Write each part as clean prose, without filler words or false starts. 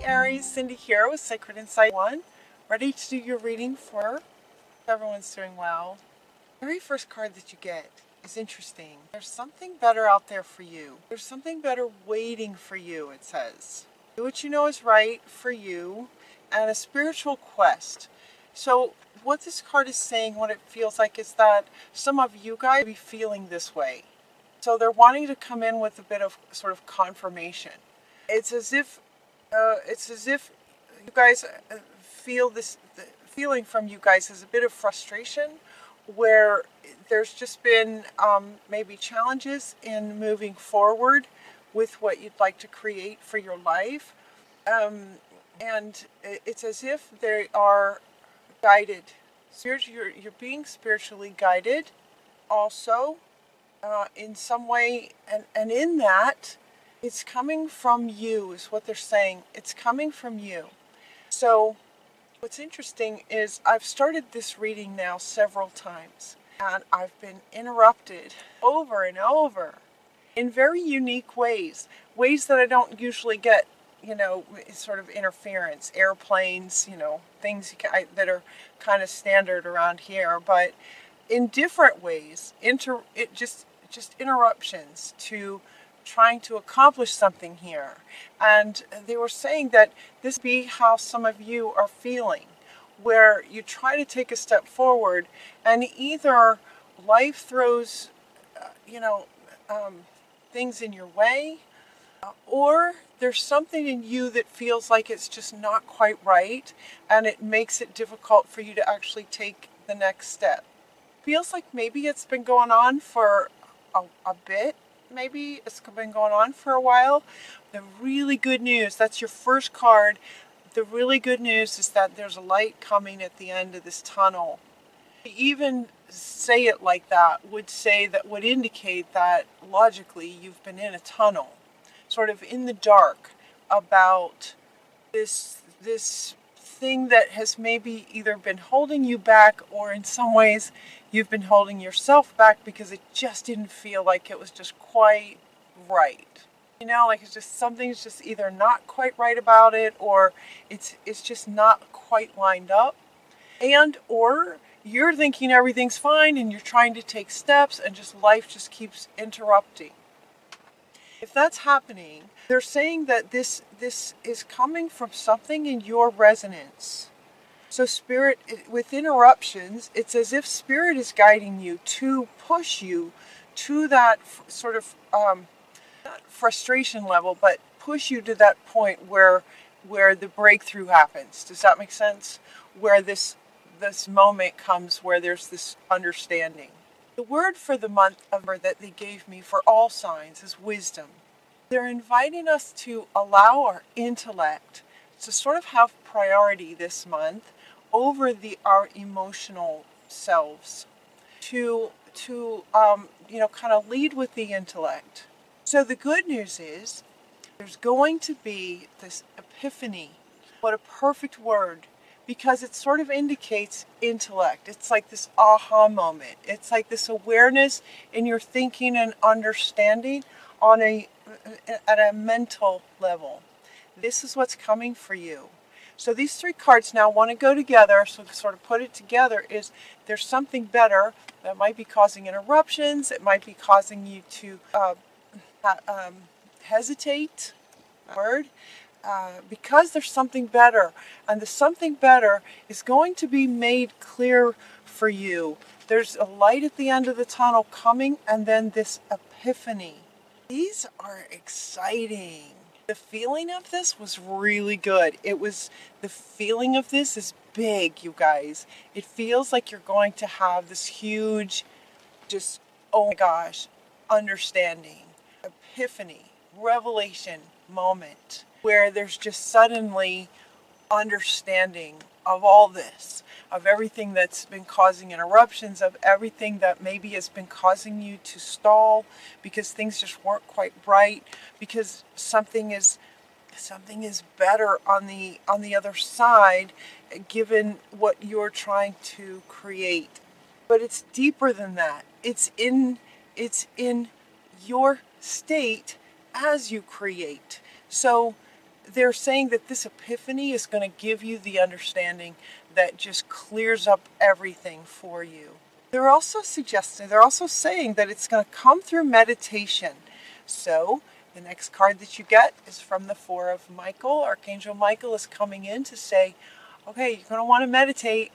Aries, Cindy here with Sacred Insight 1. Ready to do your reading for everyone's doing well. The very first card that you get is interesting. There's something better out there for you. There's something better waiting for you, it says. Do what you know is right for you and a spiritual quest. So what this card is saying, what it feels like, is that some of you guys be feeling this way. So they're wanting to come in with a bit of sort of confirmation. It's as if you guys feel this. The feeling from you guys is a bit of frustration, where there's just been maybe challenges in moving forward with what you'd like to create for your life, and it's as if they are guided. You're being spiritually guided, also, in some way, and in that. It's coming from you, is what they're saying. It's coming from you. So what's interesting is I've started this reading now several times, and I've been interrupted over and over in very unique ways that I don't usually get, sort of interference, airplanes, things that are kind of standard around here, but in different ways, just interruptions to trying to accomplish something here. And they were saying that this be how some of you are feeling, where you try to take a step forward and either life throws things in your way, or there's something in you that feels like it's just not quite right, and it makes it difficult for you to actually take the next step. Feels like maybe it's been going on for a bit. Maybe it's been going on for a while. The really good news, that's your first card. The really good news is that there's a light coming at the end of this tunnel. To even say it like that would indicate that logically you've been in a tunnel, sort of in the dark, about this thing that has maybe either been holding you back, or in some ways you've been holding yourself back because it just didn't feel like it was just quite right. Like it's just something's just either not quite right about it, or it's just not quite lined up. Or you're thinking everything's fine and you're trying to take steps and just life just keeps interrupting. If that's happening, they're saying that this is coming from something in your resonance. So Spirit, with interruptions, it's as if Spirit is guiding you to push you to that sort of not frustration level, but push you to that point where the breakthrough happens. Does that make sense? Where this moment comes where there's this understanding. The word for the month that they gave me for all signs is wisdom. They're inviting us to allow our intellect to sort of have priority this month over our emotional selves, to kind of lead with the intellect. So the good news is there's going to be this epiphany. What a perfect word, because it sort of indicates intellect. It's like this aha moment. It's like this awareness in your thinking and understanding at a mental level. This is what's coming for you. So these three cards now want to go together. So to sort of put it together is there's something better that might be causing interruptions. It might be causing you to hesitate. Because there's something better, and the something better is going to be made clear for you. There's a light at the end of the tunnel coming, and then this epiphany. These are exciting. The feeling of this was really good. The feeling of this is big, you guys. It feels like you're going to have this huge, just, oh my gosh, understanding, epiphany, revelation moment, where there's just suddenly understanding of all this, of everything that's been causing interruptions, of everything that maybe has been causing you to stall because things just weren't quite right, because something is better on the other side, given what you're trying to create. But it's deeper than that. It's in your state as you create. So they're saying that this epiphany is going to give you the understanding that just clears up everything for you. They're also saying that it's going to come through meditation. So the next card that you get is from the Four of Michael. Archangel Michael is coming in to say, okay, you're going to want to meditate.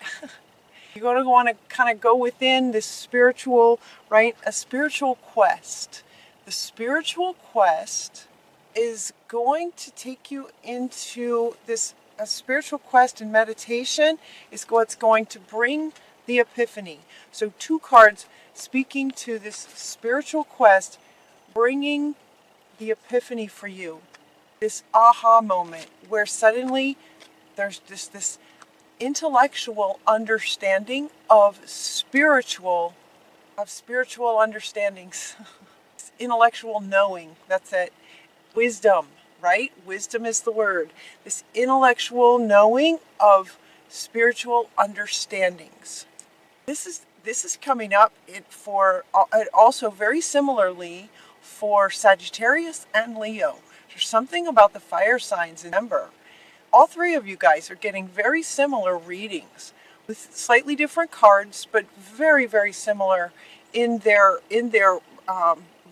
You're going to want to kind of go within this spiritual, right? A spiritual quest. The spiritual quest is going to take you into this, a spiritual quest and meditation is what's going to bring the epiphany. So 2 cards speaking to this spiritual quest, bringing the epiphany for you. This aha moment where suddenly there's just this intellectual understanding of spiritual understandings. Intellectual knowing, that's it. Wisdom, right? Wisdom is the word. This intellectual knowing of spiritual understandings. This is coming up for also very similarly for Sagittarius and Leo. There's something about the fire signs. Remember, all 3 of you guys are getting very similar readings with slightly different cards, but very, very similar in their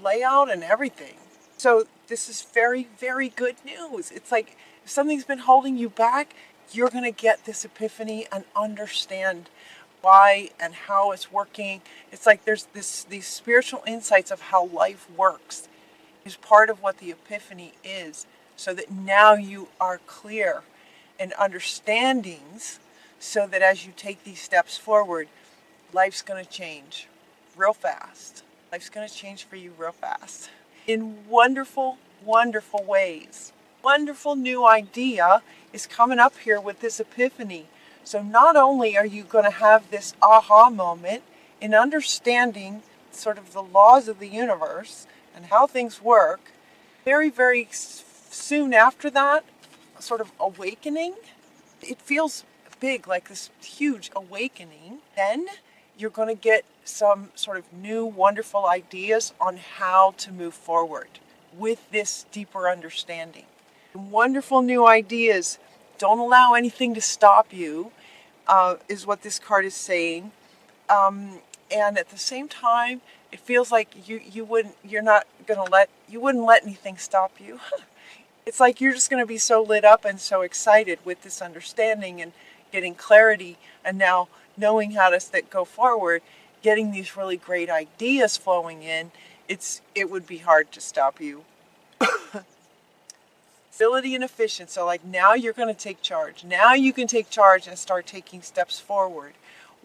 layout and everything. So this is very, very good news. It's like if something's been holding you back, you're going to get this epiphany and understand why and how it's working. It's like there's these spiritual insights of how life works is part of what the epiphany is, so that now you are clear in understandings, so that as you take these steps forward, life's going to change real fast. Life's going to change for you real fast in wonderful, wonderful ways. Wonderful new idea is coming up here with this epiphany. So not only are you going to have this aha moment in understanding sort of the laws of the universe and how things work, very, very soon after that, sort of awakening. It feels big, like this huge awakening. Then you're going to get some sort of new, wonderful ideas on how to move forward with this deeper understanding. Wonderful new ideas. Don't allow anything to stop you, is what this card is saying. And at the same time, it feels like you wouldn't let anything stop you. It's like you're just going to be so lit up and so excited with this understanding and getting clarity, and now knowing how to go forward, getting these really great ideas flowing in. It would be hard to stop you. Ability and efficiency. So like now you're going to take charge. Now you can take charge and start taking steps forward.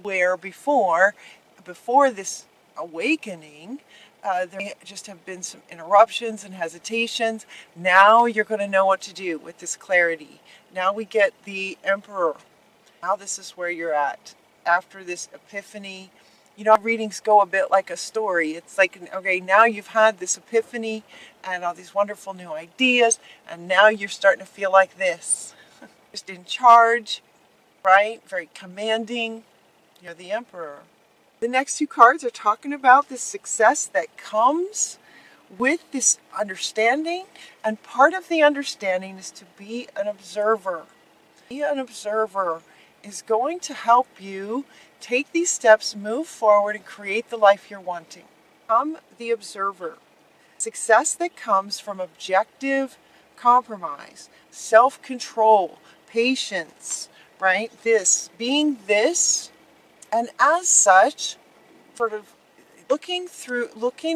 Where before this awakening, there just have been some interruptions and hesitations. Now you're going to know what to do with this clarity. Now we get the Emperor. Now this is where you're at. After this epiphany, readings go a bit like a story. It's like, okay, now you've had this epiphany and all these wonderful new ideas, and now you're starting to feel like this. Just in charge, right? Very commanding. You're the Emperor. The next 2 cards are talking about the success that comes with this understanding, and part of the understanding is to be an observer. Be an observer is going to help you take these steps, move forward, and create the life you're wanting. Become the observer. Success that comes from objective compromise, self-control, patience, right? Being, and as such, sort of looking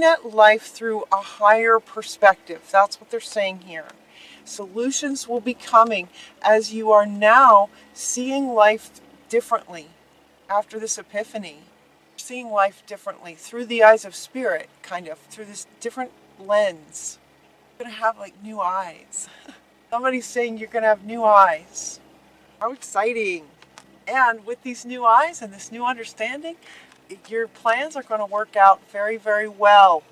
at life through a higher perspective. That's what they're saying here. Solutions will be coming as you are now seeing life differently after this epiphany. Seeing life differently through the eyes of spirit, kind of, through this different lens. You're going to have like new eyes. Somebody's saying you're going to have new eyes. How exciting. And with these new eyes and this new understanding, your plans are going to work out very, very well.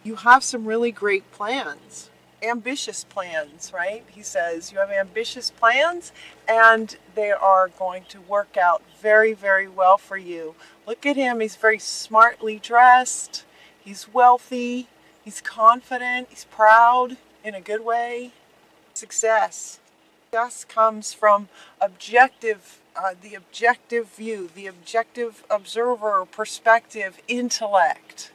You have some really great plans. Ambitious plans, right? He says you have ambitious plans and they are going to work out very, very well for you. Look at him. He's very smartly dressed. He's wealthy. He's confident. He's proud in a good way. Success. Success comes from the objective view, the objective observer, perspective, intellect.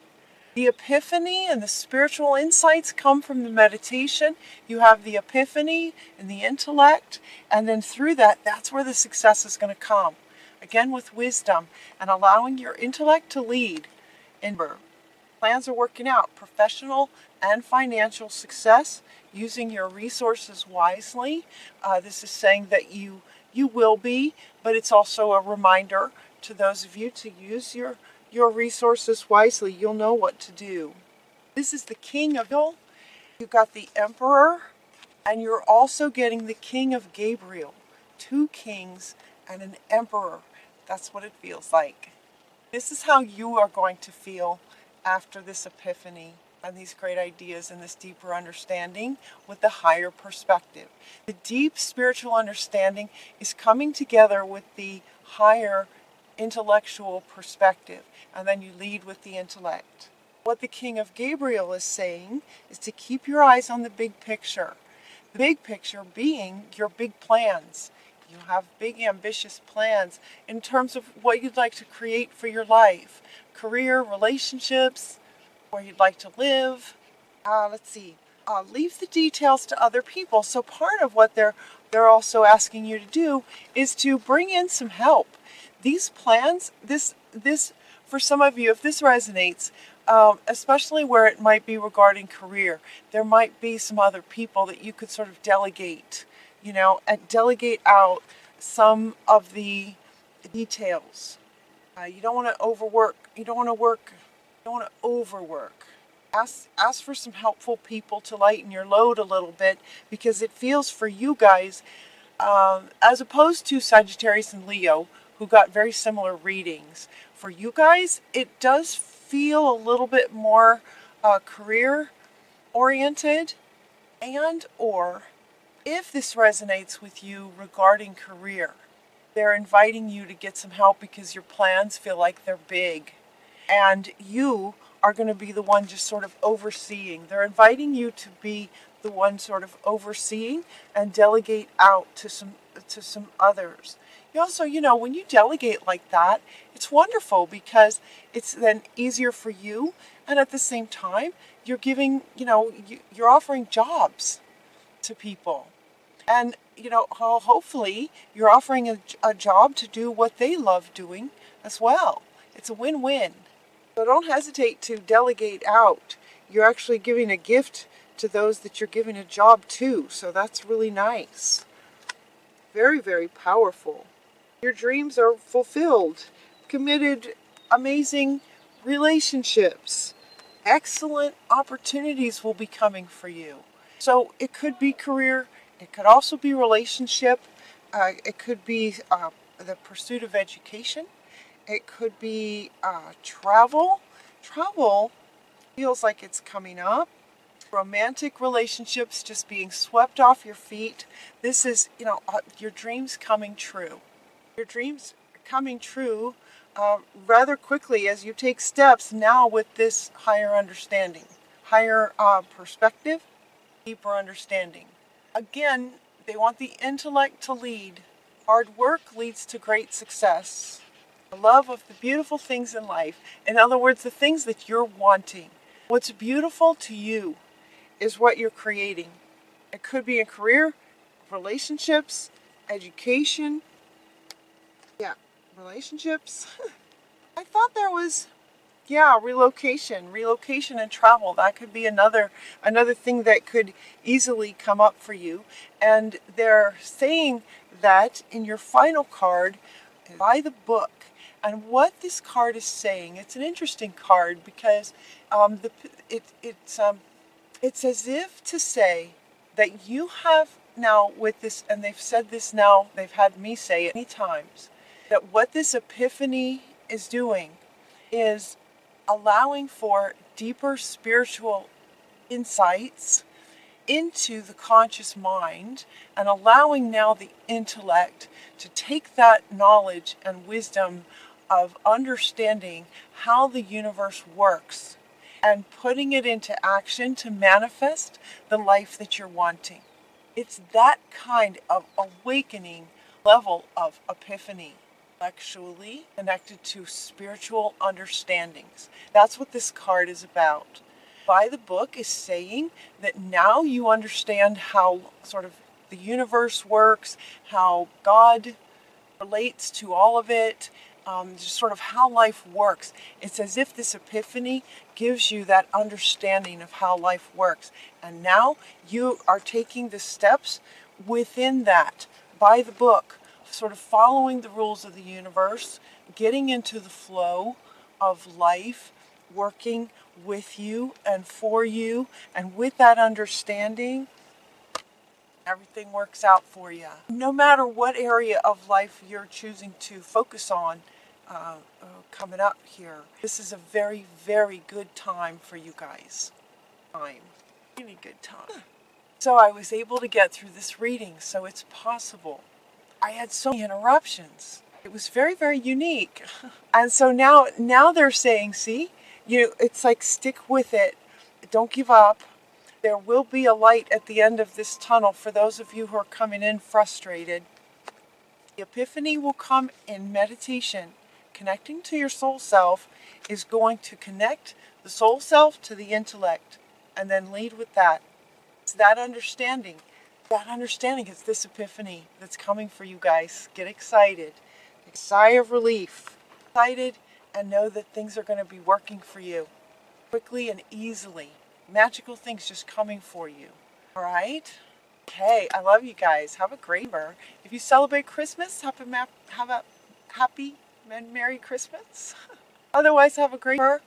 The epiphany and the spiritual insights come from the meditation. You have the epiphany and the intellect, and then through that, that's where the success is going to come. Again, with wisdom and allowing your intellect to lead. Plans are working out, professional and financial success, using your resources wisely. This is saying that you will be, but it's also a reminder to those of you to use your resources wisely. You'll know what to do. This is the King of Gabriel. You've got the Emperor, and you're also getting the King of Gabriel. 2 kings and an emperor. That's what it feels like. This is how you are going to feel after this epiphany and these great ideas and this deeper understanding with the higher perspective. The deep spiritual understanding is coming together with the higher intellectual perspective, and then you lead with the intellect. What the King of Gabriel is saying is to keep your eyes on the big picture. The big picture being your big plans. You have big ambitious plans in terms of what you'd like to create for your life. Career, relationships, where you'd like to live. Leave the details to other people. So part of what they're also asking you to do is to bring in some help. These plans, this for some of you, if this resonates, especially where it might be regarding career, there might be some other people that you could sort of delegate, and delegate out some of the details. You don't want to overwork. You don't want to overwork. Ask for some helpful people to lighten your load a little bit, because it feels for you guys, as opposed to Sagittarius and Leo, who got very similar readings. For you guys, it does feel a little bit more career oriented, and or if this resonates with you regarding career, they're inviting you to get some help because your plans feel like they're big, and you are going to be the one just sort of overseeing. They're inviting you to be the one sort of overseeing and delegate out to some others. You also, when you delegate like that, it's wonderful because it's then easier for you, and at the same time, you're giving, you're offering jobs to people. And, hopefully you're offering a job to do what they love doing as well. It's a win-win. So don't hesitate to delegate out. You're actually giving a gift to those that you're giving a job to. So that's really nice. Very, very powerful. Your dreams are fulfilled. Committed, amazing relationships. Excellent opportunities will be coming for you. So it could be career. It could also be relationship. It could be the pursuit of education. It could be travel. Travel feels like it's coming up. Romantic relationships just being swept off your feet. This is, your dreams coming true. Your dreams coming true rather quickly as you take steps now with this higher understanding, higher perspective, deeper understanding. Again, they want the intellect to lead. Hard work leads to great success. The love of the beautiful things in life. In other words, the things that you're wanting. What's beautiful to you is what you're creating. It could be a career, relationships, education. Yeah, relationships. I thought there was, relocation and travel. That could be another thing that could easily come up for you. And they're saying that in your final card, buy the book. And what this card is saying, it's an interesting card because it's as if to say that you have now with this, and they've said this now, they've had me say it many times, that what this epiphany is doing is allowing for deeper spiritual insights into the conscious mind, and allowing now the intellect to take that knowledge and wisdom of understanding how the universe works and putting it into action to manifest the life that you're wanting. It's that kind of awakening level of epiphany, intellectually connected to spiritual understandings. That's what this card is about. By the book is saying that now you understand how sort of the universe works, how God relates to all of it, just sort of how life works. It's as if this epiphany gives you that understanding of how life works. And now you are taking the steps within that by the book, sort of following the rules of the universe, getting into the flow of life, working with you and for you, and with that understanding, everything works out for you. No matter what area of life you're choosing to focus on coming up here, this is a very, very good time for you guys. Really good time. So I was able to get through this reading, so it's possible. I had so many interruptions. It was very, very unique. And so now they're saying, see, it's like stick with it. Don't give up. There will be a light at the end of this tunnel for those of you who are coming in frustrated. The epiphany will come in meditation. Connecting to your soul self is going to connect the soul self to the intellect and then lead with that. It's that understanding. That understanding is this epiphany that's coming for you guys. Get excited. A sigh of relief. Excited and know that things are going to be working for you quickly and easily. Magical things just coming for you. All right? Okay, I love you guys. Have a great summer. If you celebrate Christmas, have a happy and Merry Christmas. Otherwise, have a great summer.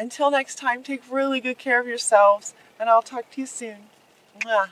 Until next time, take really good care of yourselves, and I'll talk to you soon. Mwah.